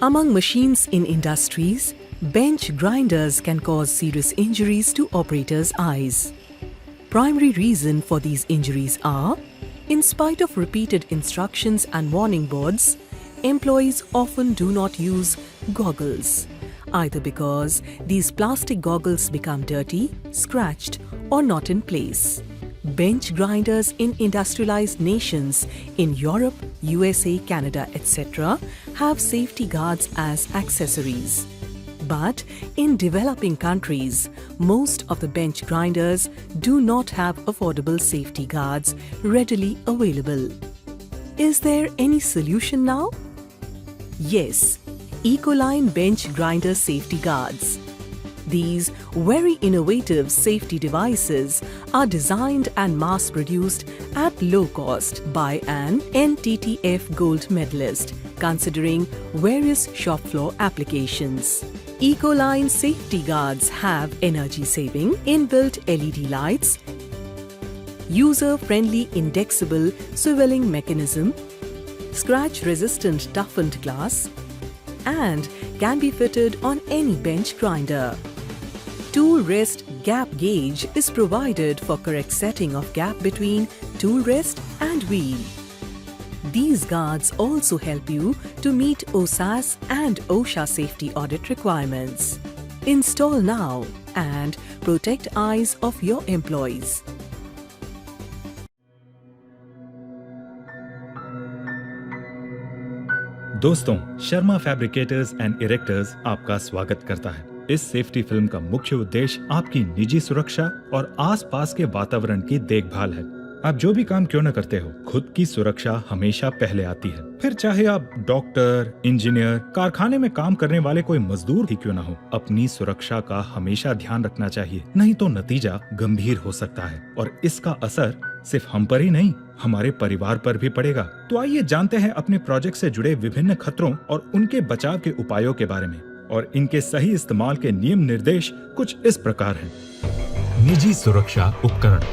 Among machines in industries, bench grinders can cause serious injuries to operators' eyes. Primary reason for these injuries are, in spite of repeated instructions and warning boards, employees often do not use goggles, either because these plastic goggles become dirty, scratched, or not in place. Bench grinders in industrialized nations in Europe, USA, Canada, etc. have safety guards as accessories. But in developing countries, most of the bench grinders do not have affordable safety guards readily available. Is there any solution now? Yes, Ecoline bench grinder safety guards. These very innovative safety devices are designed and mass-produced at low cost by an NTTF Gold medalist, considering various shop floor applications. Ecoline safety guards have energy-saving inbuilt LED lights, user-friendly indexable swiveling mechanism, scratch-resistant toughened glass, and can be fitted on any bench grinder. Tool rest gap gauge is provided for correct setting of gap between tool rest and wheel. These guards also help you to meet OSAS and OSHA safety audit requirements. Install now and protect eyes of your employees. दोस्तों, Sharma fabricators and इरेक्टर्स आपका स्वागत करता है। इस safety film का मुख्य उद्देश्य आपकी निजी सुरक्षा और आसपास के वातावरण की देखभाल है। आप जो भी काम क्यों न करते हो, खुद की सुरक्षा हमेशा पहले आती है। फिर चाहे आप डॉक्टर, इंजीनियर, कारखाने में काम करने वाले कोई मजदूर ही क्यों न हो, अपनी सुरक्षा का हमेशा ध्यान रखना चाहिए, नहीं तो नतीजा गंभीर हो सकता है और इसका असर सिर्फ हम पर ही नहीं, हमारे परिवार पर भी पड़ेगा। तो आइए जानते हैं अपने प्रोजेक्ट से जुड़े विभिन्न खतरों और उनके बचाव के उपायों के बारे में। और इनके सही इस्तेमाल के नियम निर्देश कुछ इस प्रकार हैं। निजी सुरक्षा उपकरण।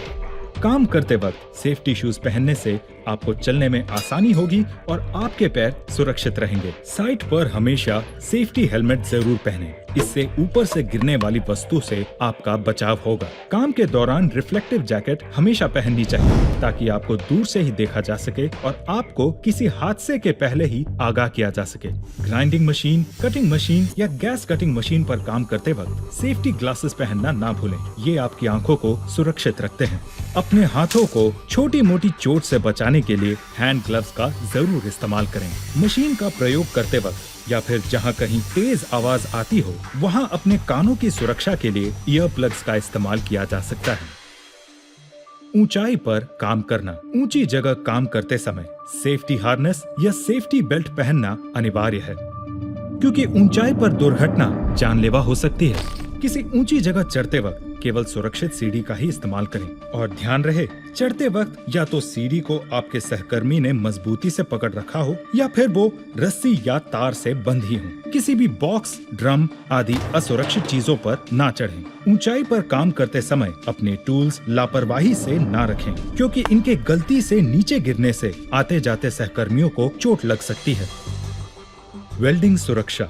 काम करते वक्त सेफ्टी शूज पहनने से आपको चलने में आसानी होगी और आपके पैर सुरक्षित रहेंगे। साइट पर हमेशा सेफ्टी हेलमेट जरूर पहनें। इससे ऊपर से गिरने वाली वस्तु से आपका बचाव होगा। काम के दौरान रिफ्लेक्टिव जैकेट हमेशा पहननी चाहिए ताकि आपको दूर से ही देखा जा सके और आपको किसी हादसे के पहले ही आगाह किया जा सके। ग्राइंडिंग मशीन, कटिंग मशीन या गैस कटिंग मशीन पर काम करते वक्त सेफ्टी ग्लासेस पहनना ना भूलें। ये आपकी आंखों को सुरक्षित रखते हैं। अपने हाथों को छोटी मोटी चोट से बचाने के लिए हैंड ग्लव्स का जरूर इस्तेमाल करें। मशीन का प्रयोग करते वक्त या फिर जहां कहीं तेज आवाज आती हो, वहां अपने कानों की सुरक्षा के लिए ईयर प्लग्स का इस्तेमाल किया जा सकता है। ऊंचाई पर काम करना। ऊंची जगह काम करते समय सेफ्टी हार्नेस या सेफ्टी बेल्ट पहनना अनिवार्य है, क्योंकि ऊंचाई पर दुर्घटना जानलेवा हो सकती है। किसी ऊंची जगह चढ़ते वक्त केवल सुरक्षित सीढ़ी का ही इस्तेमाल करें और ध्यान रहे, चढ़ते वक्त या तो सीढ़ी को आपके सहकर्मी ने मजबूती से पकड़ रखा हो या फिर वो रस्सी या तार से बंधी हो। किसी भी बॉक्स, ड्रम आदि असुरक्षित चीजों पर ना चढ़ें। ऊंचाई पर काम करते समय अपने टूल्स लापरवाही से ना रखें, क्योंकि इनके गलती से नीचे गिरने से आते जाते सहकर्मियों को चोट लग सकती है। वेल्डिंग सुरक्षा।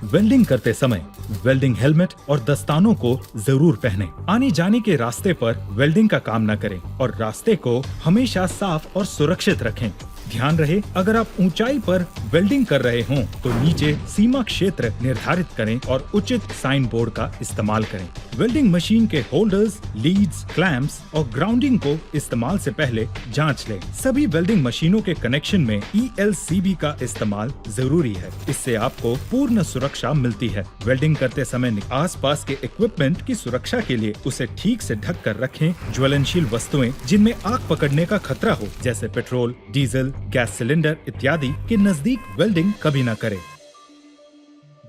वेल्डिंग करते समय वेल्डिंग हेलमेट और दस्तानों को जरूर पहनें। आने जाने के रास्ते पर वेल्डिंग का काम न करें और रास्ते को हमेशा साफ और सुरक्षित रखें। ध्यान रहे, अगर आप ऊंचाई पर वेल्डिंग कर रहे हों तो नीचे सीमा क्षेत्र निर्धारित करें और उचित साइन बोर्ड का इस्तेमाल करें। वेल्डिंग मशीन के होल्डर्स, लीड्स, क्लैंप्स और ग्राउंडिंग को इस्तेमाल से पहले जांच लें। सभी वेल्डिंग मशीनों के कनेक्शन में ELCB का इस्तेमाल जरूरी है। इससे आपको पूर्ण सुरक्षा मिलती है। वेल्डिंग करते समय आसपास के इक्विपमेंट की सुरक्षा के लिए उसे ठीक से ढक कर रखें। ज्वलनशील वस्तुएं जिनमें आग पकड़ने का खतरा हो, जैसे पेट्रोल, डीजल, गैस सिलेंडर इत्यादि के नजदीक वेल्डिंग कभी ना करें।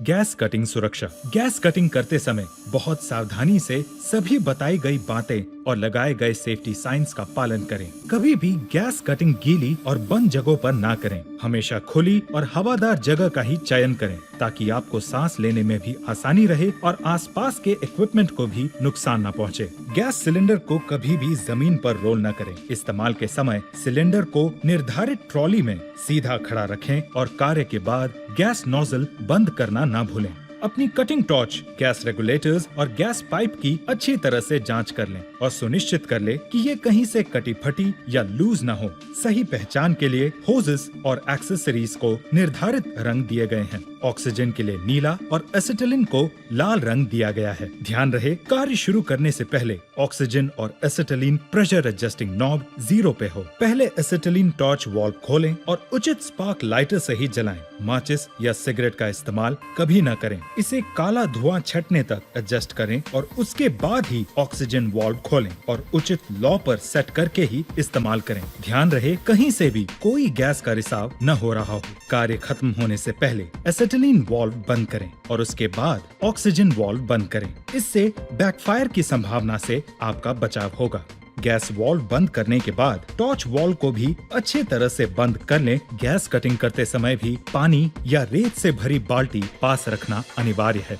गैस कटिंग सुरक्षा। गैस कटिंग करते समय बहुत सावधानी से सभी बताई गई बातें और लगाए गए सेफ्टी साइंस का पालन करें। कभी भी गैस कटिंग गीली और बंद जगहों पर ना करें। हमेशा खुली और हवादार जगह का ही चयन करें ताकि आपको सांस लेने में भी आसानी रहे और आसपास के इक्विपमेंट को भी नुकसान न पहुंचे। गैस सिलेंडर को कभी भी जमीन पर रोल न करें। इस्तेमाल के समय सिलेंडर को निर्धारित ट्रॉली में सीधा खड़ा रखें और कार्य के बाद गैस नोजल बंद करना ना भूलें। अपनी कटिंग टॉर्च, गैस रेगुलेटर्स और गैस पाइप की अच्छी तरह से जांच कर लें और सुनिश्चित कर लें कि ये कहीं से कटी फटी या लूज न हो। सही पहचान के लिए होजेस और एक्सेसरीज को निर्धारित रंग दिए गए हैं। ऑक्सीजन के लिए नीला और एसिटिलीन को लाल रंग दिया गया है। ध्यान रहे, कार्य शुरू करने से पहले ऑक्सीजन और एसिटिलीन प्रेशर एडजस्टिंग नॉब 0 पे हो। पहले एसिटिलीन टॉर्च वाल्व खोलें और उचित स्पार्क लाइटर से ही जलाएं। माचिस या सिगरेट का इस्तेमाल कभी न करें। इसे काला धुआं छटने तक एडजस्ट करें और उसके बाद ही ऑक्सीजन वाल्व खोलें और उचित लॉ पर सेट करके ही इस्तेमाल करें। ध्यान रहे, कहीं से भी कोई गैस का रिसाव न हो रहा हो। कार्य खत्म होने से पहले एसिटिलीन वाल्व बंद करें और उसके बाद ऑक्सीजन वाल्व बंद करें। इससे बैकफायर की संभावना से आपका बचाव होगा। गैस वाल्व बंद करने के बाद टॉर्च वाल्व को भी अच्छी तरह से बंद कर लें। गैस कटिंग करते समय भी पानी या रेत से भरी बाल्टी पास रखना अनिवार्य है।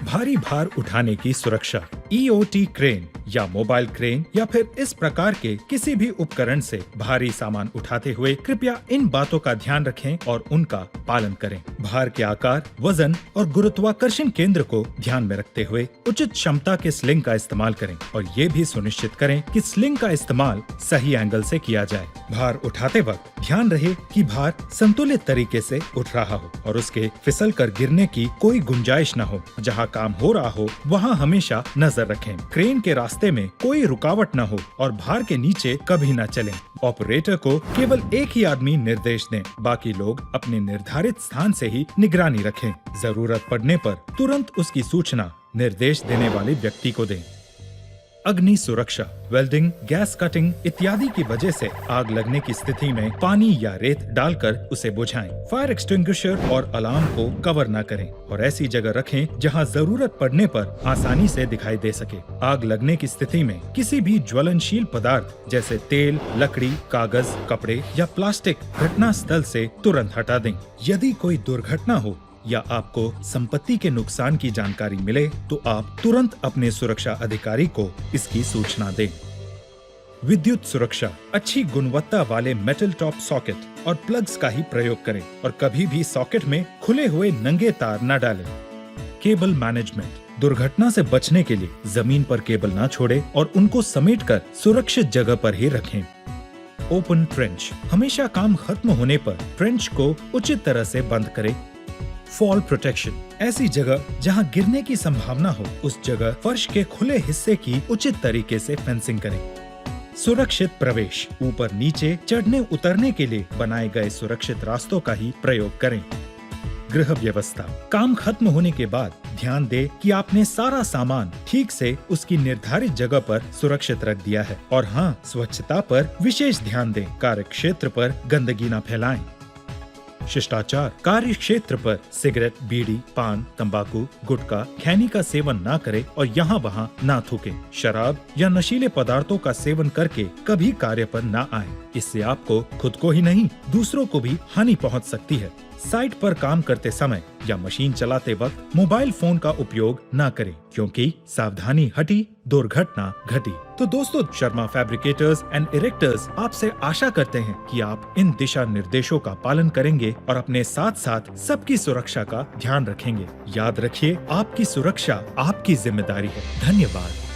भारी भार उठाने की सुरक्षा। EOT क्रेन या मोबाइल क्रेन या फिर इस प्रकार के किसी भी उपकरण से भारी सामान उठाते हुए कृपया इन बातों का ध्यान रखें और उनका पालन करें। भार के आकार, वजन और गुरुत्वाकर्षण केंद्र को ध्यान में रखते हुए उचित क्षमता के स्लिंग का इस्तेमाल करें और ये भी सुनिश्चित करें कि स्लिंग का इस्तेमाल सही एंगल से किया जाए। भार उठाते वक्त ध्यान रहे कि भार संतुलित तरीके से उठ रहा हो और उसके फिसल कर गिरने की कोई गुंजाइश न हो। जहाँ काम हो रहा हो वहाँ हमेशा नजर रखें। क्रेन के रास्ते में कोई रुकावट न हो और भार के नीचे कभी न चलें। ऑपरेटर को केवल एक ही आदमी निर्देश दें, बाकी लोग अपने निर्धारित स्थान से ही निगरानी रखें। जरूरत पड़ने पर तुरंत उसकी सूचना निर्देश देने वाले व्यक्ति को दें। अग्नि सुरक्षा। वेल्डिंग, गैस कटिंग इत्यादि की वजह से आग लगने की स्थिति में पानी या रेत डालकर उसे बुझाएं। फायर एक्सटिंग्विशर और अलार्म को कवर न करें और ऐसी जगह रखें जहां जरूरत पड़ने पर आसानी से दिखाई दे सके। आग लगने की स्थिति में किसी भी ज्वलनशील पदार्थ जैसे तेल, लकड़ी, कागज, कपड़े या प्लास्टिक घटना स्थल से तुरंत हटा दें। यदि कोई दुर्घटना हो या आपको संपत्ति के नुकसान की जानकारी मिले तो आप तुरंत अपने सुरक्षा अधिकारी को इसकी सूचना दें। विद्युत सुरक्षा। अच्छी गुणवत्ता वाले मेटल टॉप सॉकेट और प्लग्स का ही प्रयोग करें और कभी भी सॉकेट में खुले हुए नंगे तार न डालें। Cable management. दुर्घटना से बचने के लिए जमीन पर केबल न छोड़ें और उनको समेटकर सुरक्षित जगह पर ही रखें। Open trench. हमेशा काम खत्म होने पर ट्रेंच को उचित तरह से बंद करें। Fall protection. ऐसी जगह जहां गिरने की संभावना हो उस जगह फर्श के खुले हिस्से की उचित तरीके से फेंसिंग करें। सुरक्षित प्रवेश। ऊपर नीचे चढ़ने उतरने के लिए बनाए गए सुरक्षित रास्तों का ही प्रयोग करें। गृह व्यवस्था। काम खत्म होने के बाद ध्यान दें कि आपने सारा सामान ठीक से उसकी निर्धारित जगह पर सुरक्षित रख दिया है और हाँ, स्वच्छता पर विशेष ध्यान दें। कार्य क्षेत्र पर गंदगी न फैलाएं। शिष्टाचार। कार्य क्षेत्र पर सिगरेट, बीड़ी, पान, तंबाकू, गुटखा, खैनी का सेवन न करें और यहाँ वहाँ न थूकें। शराब या नशीले पदार्थों का सेवन करके कभी कार्य पर न आए। इससे आपको खुद को ही नहीं दूसरों को भी हानि पहुँच सकती है। साइट पर काम करते समय या मशीन चलाते वक्त मोबाइल फोन का उपयोग न करें क्योंकि सावधानी हटी दुर्घटना घटी। तो दोस्तों, शर्मा फैब्रिकेटर्स एंड इरेक्टर्स आपसे आशा करते हैं कि आप इन दिशा निर्देशों का पालन करेंगे और अपने साथ साथ सबकी सुरक्षा का ध्यान रखेंगे। याद रखिए, आपकी सुरक्षा आपकी जिम्मेदारी है। धन्यवाद।